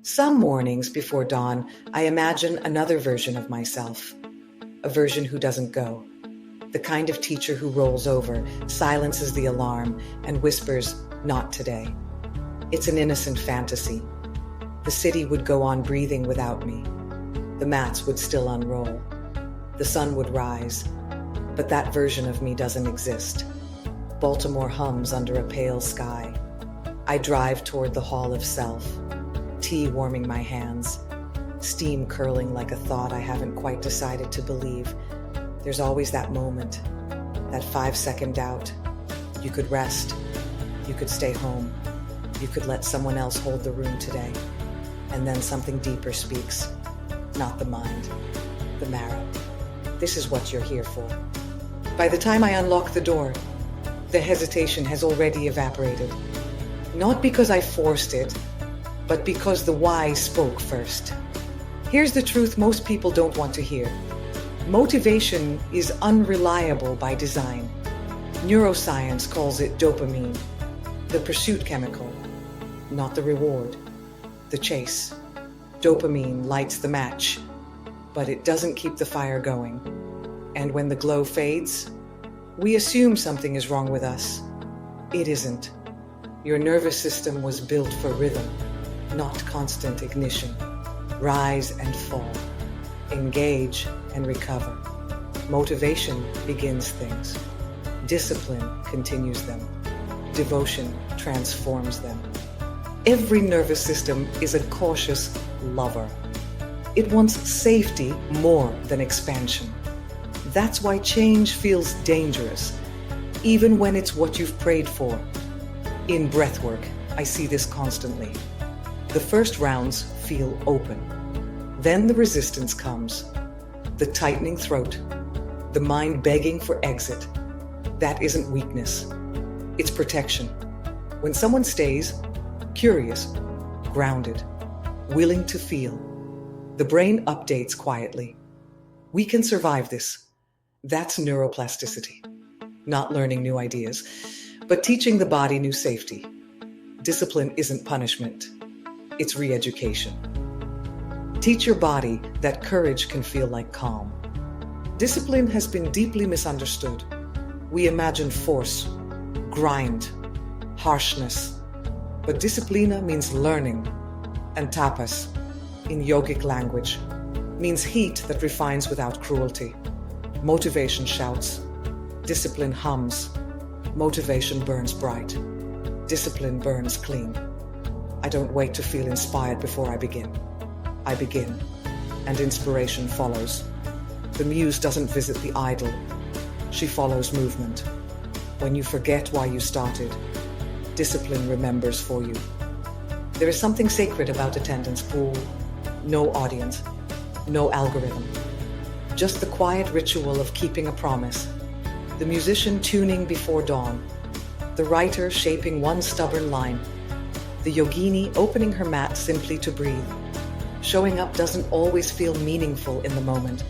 Some mornings before dawn, I imagine another version of myself, a version who doesn't go, the kind of teacher who rolls over, silences the alarm, and whispers, "Not today." It's an innocent fantasy. The city would go on breathing without me. The mats would still unroll. The sun would rise. But that version of me doesn't exist. Baltimore hums under a pale sky. I drive toward the hall of self, tea warming my hands, steam curling like a thought I haven't quite decided to believe. There's always that moment, that 5-second doubt. You could rest. You could stay home. You could let someone else hold the room today. And then something deeper speaks. Not the mind, the marrow. This is what you're here for. By the time I unlock the door, the hesitation has already evaporated. Not because I forced it, but because the why spoke first. Here's the truth most people don't want to hear. Motivation is unreliable by design. Neuroscience calls it dopamine, the pursuit chemical, not the reward, the chase. Dopamine lights the match, but it doesn't keep the fire going. And when the glow fades, we assume something is wrong with us. It isn't. Your nervous system was built for rhythm, not constant ignition. Rise and fall. Engage and recover. Motivation begins things. Discipline continues them. Devotion transforms them. Every nervous system is a cautious lover. It wants safety more than expansion. That's why change feels dangerous, even when it's what you've prayed for. In breathwork, I see this constantly. The first rounds feel open. Then the resistance comes. The tightening throat. The mind begging for exit. That isn't weakness. It's protection. When someone stays, curious, grounded, willing to feel, the brain updates quietly. We can survive this. That's neuroplasticity. Not learning new ideas, but teaching the body new safety. Discipline isn't punishment. It's re-education. Teach your body that courage can feel like calm. Discipline has been deeply misunderstood. We imagine force, grind, harshness. But disciplina means learning, and tapas, in yogic language, means heat that refines without cruelty. Motivation shouts. Discipline hums. Motivation burns bright. Discipline burns clean. I don't wait to feel inspired before I begin. I begin, and inspiration follows. The muse doesn't visit the idle. She follows movement. When you forget why you started, discipline remembers for you. There is something sacred about attendance pool. No audience, no algorithm. Just the quiet ritual of keeping a promise. The musician tuning before dawn. The writer shaping one stubborn line. The yogini opening her mat simply to breathe. Showing up doesn't always feel meaningful in the moment,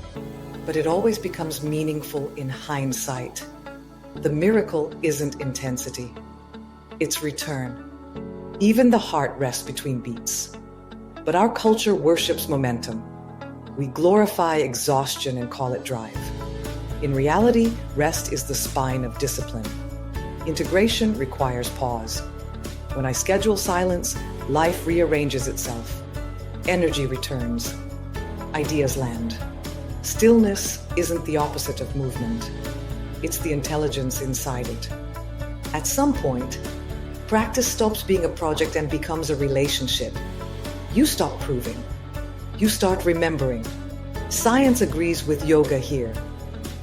but it always becomes meaningful in hindsight. The miracle isn't intensity. It's return. Even the heart rests between beats. But our culture worships momentum. We glorify exhaustion and call it drive. In reality, rest is the spine of discipline. Integration requires pause. When I schedule silence, life rearranges itself. Energy returns. Ideas land. Stillness isn't the opposite of movement. It's the intelligence inside it. At some point, practice stops being a project and becomes a relationship. You stop proving. You start remembering. Science agrees with yoga here.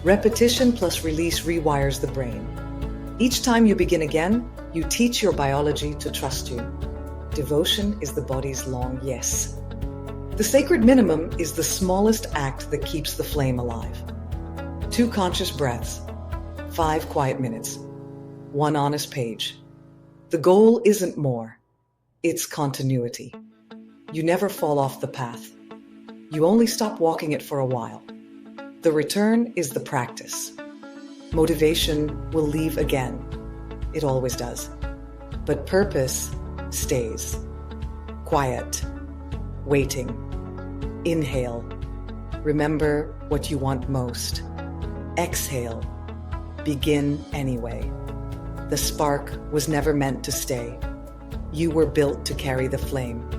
Repetition plus release rewires the brain. Each time you begin again, you teach your biology to trust you. Devotion is the body's long yes. The sacred minimum is the smallest act that keeps the flame alive. 2 conscious breaths, 5 quiet minutes, 1 honest page. The goal isn't more, it's continuity. You never fall off the path. You only stop walking it for a while. The return is the practice. Motivation will leave again. It always does. But purpose stays. Quiet, Waiting. Inhale. Remember what you want most. Exhale. Begin anyway. The spark was never meant to stay. You were built to carry the flame.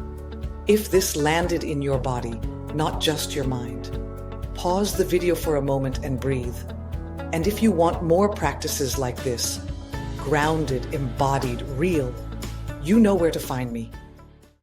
If this landed in your body, not just your mind, pause the video for a moment and breathe. And if you want more practices like this, grounded, embodied, real, you know where to find me.